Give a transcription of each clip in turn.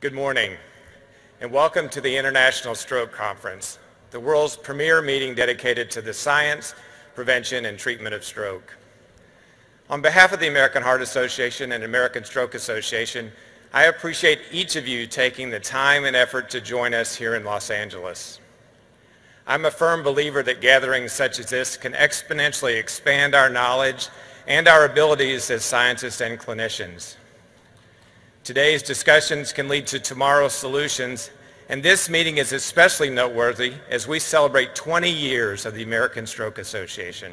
Good morning, and welcome to the International Stroke Conference, the world's premier meeting dedicated to the science, prevention, and treatment of stroke. On behalf of the American Heart Association and American Stroke Association, I appreciate each of you taking the time and effort to join us here in Los Angeles. I'm a firm believer that gatherings such as this can exponentially expand our knowledge and our abilities as scientists and clinicians. Today's discussions can lead to tomorrow's solutions, and this meeting is especially noteworthy as we celebrate 20 years of the American Stroke Association.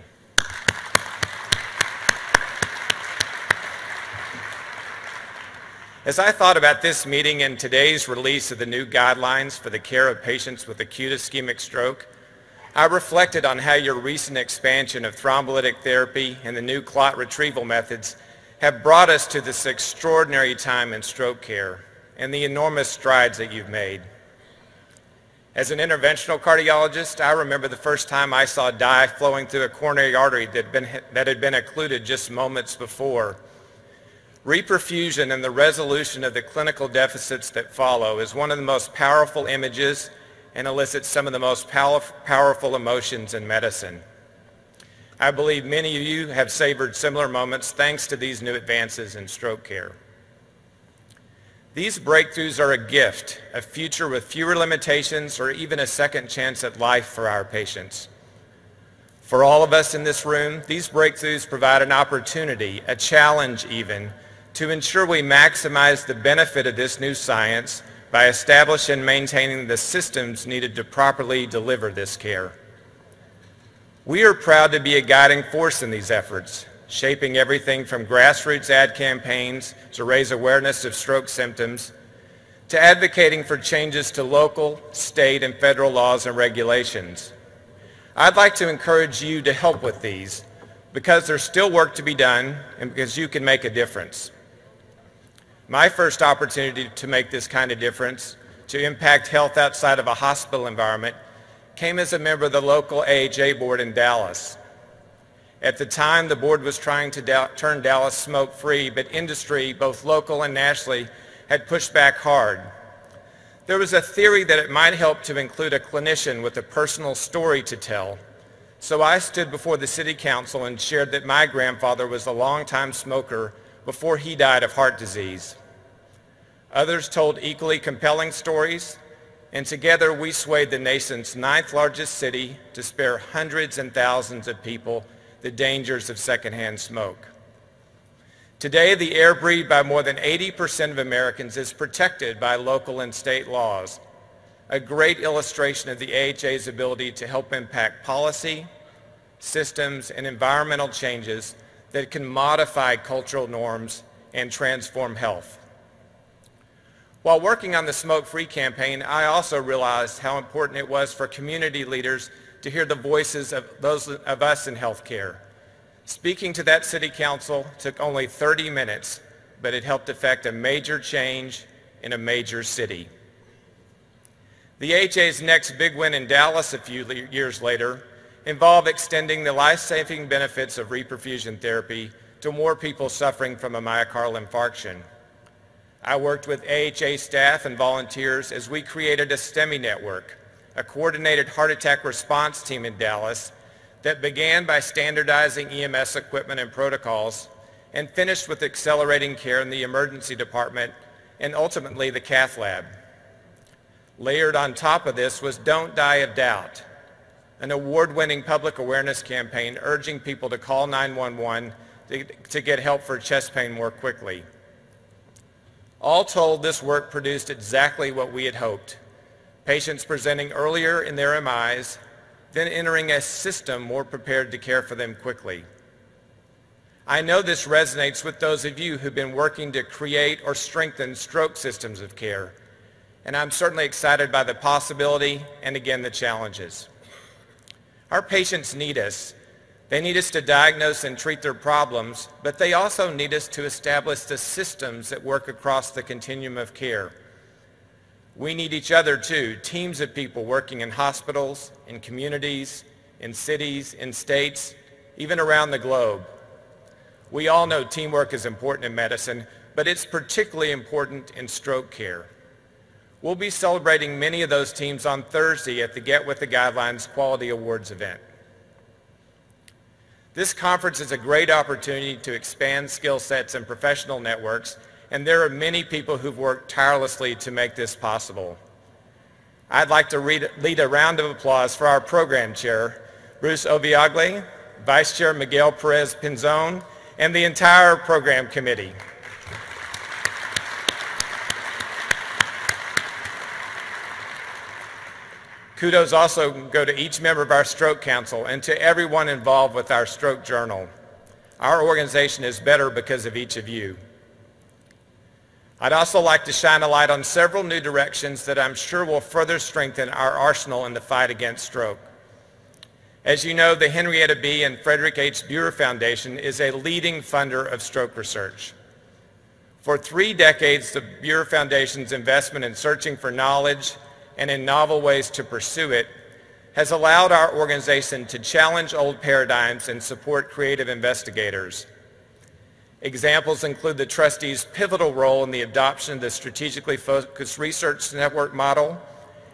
As I thought about this meeting and today's release of the new guidelines for the care of patients with acute ischemic stroke, I reflected on how your recent expansion of thrombolytic therapy and the new clot retrieval methods have brought us to this extraordinary time in stroke care and the enormous strides that you've made. As an interventional cardiologist, I remember the first time I saw dye flowing through a coronary artery that had been occluded just moments before. Reperfusion and the resolution of the clinical deficits that follow is one of the most powerful images and elicits some of the most powerful emotions in medicine. I believe many of you have savored similar moments thanks to these new advances in stroke care. These breakthroughs are a gift, a future with fewer limitations or even a second chance at life for our patients. For all of us in this room, these breakthroughs provide an opportunity, a challenge even, to ensure we maximize the benefit of this new science by establishing and maintaining the systems needed to properly deliver this care. We are proud to be a guiding force in these efforts, shaping everything from grassroots ad campaigns to raise awareness of stroke symptoms, to advocating for changes to local, state, and federal laws and regulations. I'd like to encourage you to help with these because there's still work to be done and because you can make a difference. My first opportunity to make this kind of difference, to impact health outside of a hospital environment, came as a member of the local AHA board in Dallas. At the time, the board was trying to turn Dallas smoke-free, but industry, both local and nationally, had pushed back hard. There was a theory that it might help to include a clinician with a personal story to tell. So I stood before the city council and shared that my grandfather was a longtime smoker before he died of heart disease. Others told equally compelling stories, and together we swayed the nation's 9th largest city to spare hundreds and thousands of people the dangers of secondhand smoke. Today, the air breathed by more than 80% of Americans is protected by local and state laws, a great illustration of the AHA's ability to help impact policy, systems, and environmental changes that can modify cultural norms and transform health. While working on the smoke-free campaign, I also realized how important it was for community leaders to hear the voices of those of us in healthcare. Speaking to that city council took only 30 minutes, but it helped effect a major change in a major city. The AHA's next big win in Dallas a few years later involved extending the life-saving benefits of reperfusion therapy to more people suffering from a myocardial infarction. I worked with AHA staff and volunteers as we created a STEMI network, a coordinated heart attack response team in Dallas that began by standardizing EMS equipment and protocols and finished with accelerating care in the emergency department and ultimately the cath lab. Layered on top of this was Don't Die of Doubt, an award-winning public awareness campaign urging people to call 911 to get help for chest pain more quickly. All told, this work produced exactly what we had hoped. Patients presenting earlier in their MIs, then entering a system more prepared to care for them quickly. I know this resonates with those of you who've been working to create or strengthen stroke systems of care, and I'm certainly excited by the possibility and again the challenges. Our patients need us. They need us to diagnose and treat their problems, but they also need us to establish the systems that work across the continuum of care. We need each other too, teams of people working in hospitals, in communities, in cities, in states, even around the globe. We all know teamwork is important in medicine, but it's particularly important in stroke care. We'll be celebrating many of those teams on Thursday at the Get With the Guidelines Quality Awards event. This conference is a great opportunity to expand skill sets and professional networks, and there are many people who've worked tirelessly to make this possible. I'd like to lead a round of applause for our program chair, Bruce Oviagle, Vice Chair Miguel Perez Pinzon, and the entire program committee. Kudos also go to each member of our Stroke Council and to everyone involved with our Stroke Journal. Our organization is better because of each of you. I'd also like to shine a light on several new directions that I'm sure will further strengthen our arsenal in the fight against stroke. As you know, the Henrietta B. and Frederick H. Buer Foundation is a leading funder of stroke research. For 3 decades, the Buer Foundation's investment in searching for knowledge and in novel ways to pursue it has allowed our organization to challenge old paradigms and support creative investigators. Examples include the trustees' pivotal role in the adoption of the strategically focused research network model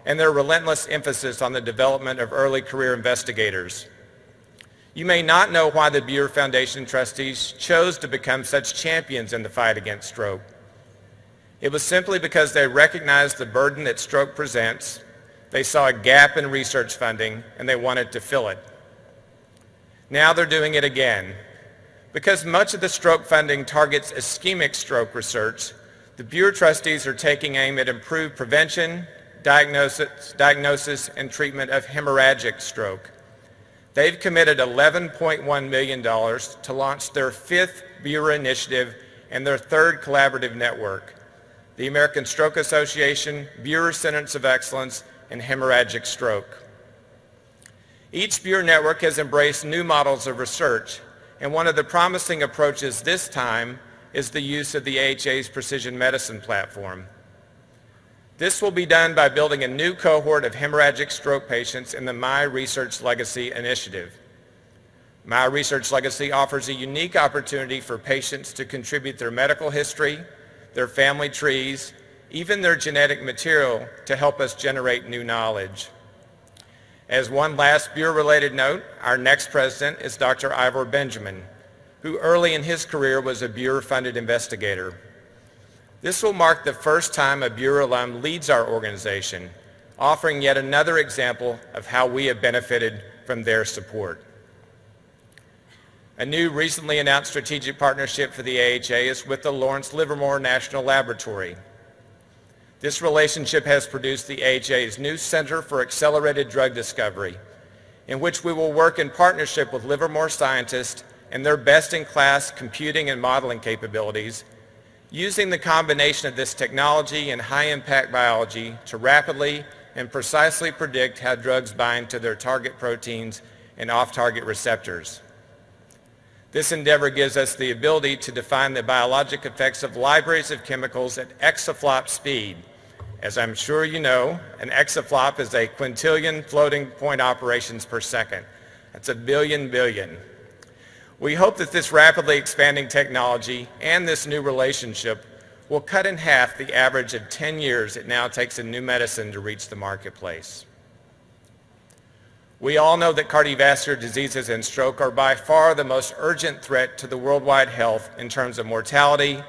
and their relentless emphasis on the development of early career investigators. You may not know why the Buer Foundation trustees chose to become such champions in the fight against stroke. It was simply because they recognized the burden that stroke presents, they saw a gap in research funding, and they wanted to fill it. Now they're doing it again. Because much of the stroke funding targets ischemic stroke research, the Buer trustees are taking aim at improved prevention, diagnosis, and treatment of hemorrhagic stroke. They've committed $11.1 million to launch their 5th Buer initiative and their 3rd collaborative network, the American Stroke Association, Buer Centers of Excellence, and Hemorrhagic Stroke. Each Buer network has embraced new models of research, and one of the promising approaches this time is the use of the AHA's precision medicine platform. This will be done by building a new cohort of hemorrhagic stroke patients in the My Research Legacy initiative. My Research Legacy offers a unique opportunity for patients to contribute their medical history, their family trees, even their genetic material to help us generate new knowledge. As one last Buer-related note, our next president is Dr. Ivor Benjamin, who early in his career was a Buer-funded investigator. This will mark the first time a Buer alum leads our organization, offering yet another example of how we have benefited from their support. A new recently announced strategic partnership for the AHA is with the Lawrence Livermore National Laboratory. This relationship has produced the AHA's new Center for Accelerated Drug Discovery, in which we will work in partnership with Livermore scientists and their best-in-class computing and modeling capabilities, using the combination of this technology and high-impact biology to rapidly and precisely predict how drugs bind to their target proteins and off-target receptors. This endeavor gives us the ability to define the biologic effects of libraries of chemicals at exaflop speed. As I'm sure you know, an exaflop is a quintillion floating point operations per second. That's a billion. We hope that this rapidly expanding technology and this new relationship will cut in half the average of 10 years it now takes a new medicine to reach the marketplace. We all know that cardiovascular diseases and stroke are by far the most urgent threat to the worldwide health in terms of mortality,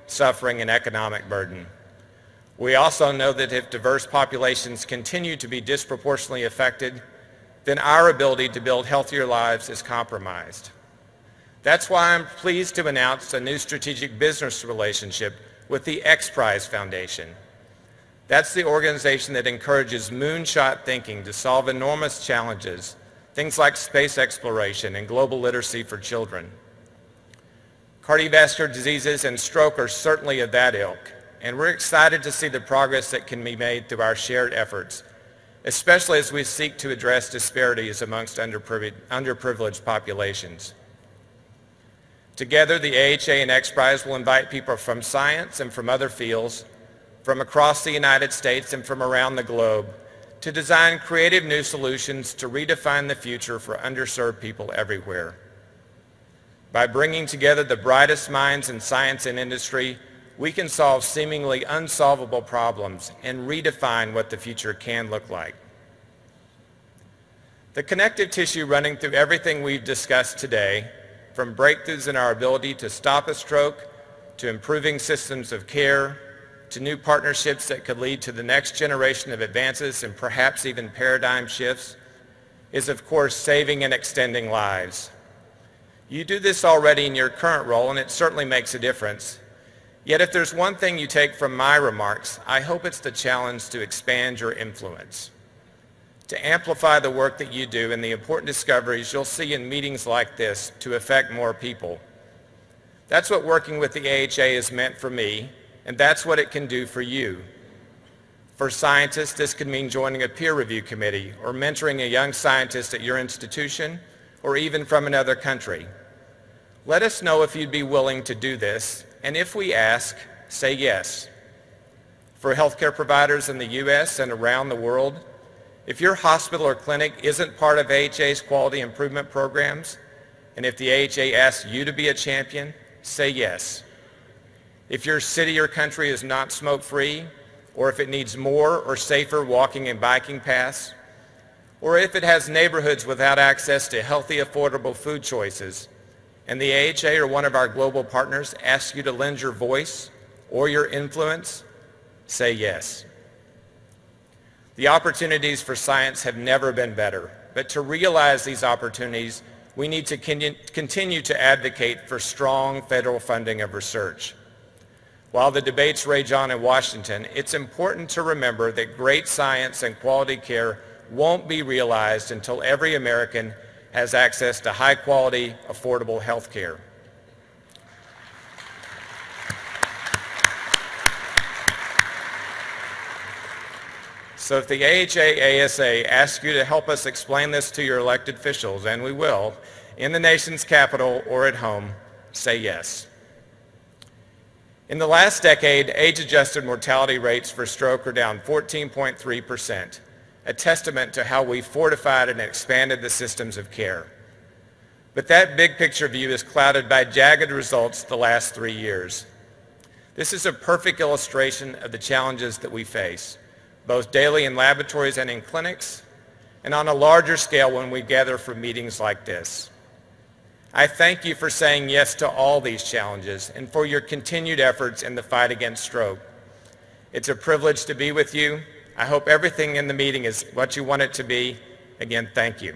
suffering, and economic burden. We also know that if diverse populations continue to be disproportionately affected, then our ability to build healthier lives is compromised. That's why I'm pleased to announce a new strategic business relationship with the X Prize Foundation. That's the organization that encourages moonshot thinking to solve enormous challenges, things like space exploration and global literacy for children. Cardiovascular diseases and stroke are certainly of that ilk, and we're excited to see the progress that can be made through our shared efforts, especially as we seek to address disparities amongst underprivileged populations. Together, the AHA and X Prize will invite people from science and from other fields, from across the United States and from around the globe, to design creative new solutions to redefine the future for underserved people everywhere. By bringing together the brightest minds in science and industry, we can solve seemingly unsolvable problems and redefine what the future can look like. The connective tissue running through everything we've discussed today, from breakthroughs in our ability to stop a stroke, to improving systems of care, to new partnerships that could lead to the next generation of advances and perhaps even paradigm shifts, is of course saving and extending lives. You do this already in your current role, and it certainly makes a difference. Yet if there's one thing you take from my remarks, I hope it's the challenge to expand your influence, to amplify the work that you do and the important discoveries you'll see in meetings like this to affect more people. That's what working with the AHA has meant for me, and that's what it can do for you. For scientists, this could mean joining a peer review committee or mentoring a young scientist at your institution or even from another country. Let us know if you'd be willing to do this, and if we ask, say yes. For healthcare providers in the U.S. and around the world, if your hospital or clinic isn't part of AHA's quality improvement programs, and if the AHA asks you to be a champion, say yes. If your city or country is not smoke-free, or if it needs more or safer walking and biking paths, or if it has neighborhoods without access to healthy, affordable food choices, and the AHA or one of our global partners asks you to lend your voice or your influence, say yes. The opportunities for science have never been better, but to realize these opportunities, we need to continue to advocate for strong federal funding of research. While the debates rage on in Washington, it's important to remember that great science and quality care won't be realized until every American has access to high-quality, affordable health care. So if the AHA ASA asks you to help us explain this to your elected officials, and we will, in the nation's capital or at home, say yes. In the last decade, age-adjusted mortality rates for stroke are down 14.3%, a testament to how we fortified and expanded the systems of care. But that big picture view is clouded by jagged results the last 3 years. This is a perfect illustration of the challenges that we face, both daily in laboratories and in clinics, and on a larger scale when we gather for meetings like this. I thank you for saying yes to all these challenges and for your continued efforts in the fight against stroke. It's a privilege to be with you. I hope everything in the meeting is what you want it to be. Again, thank you.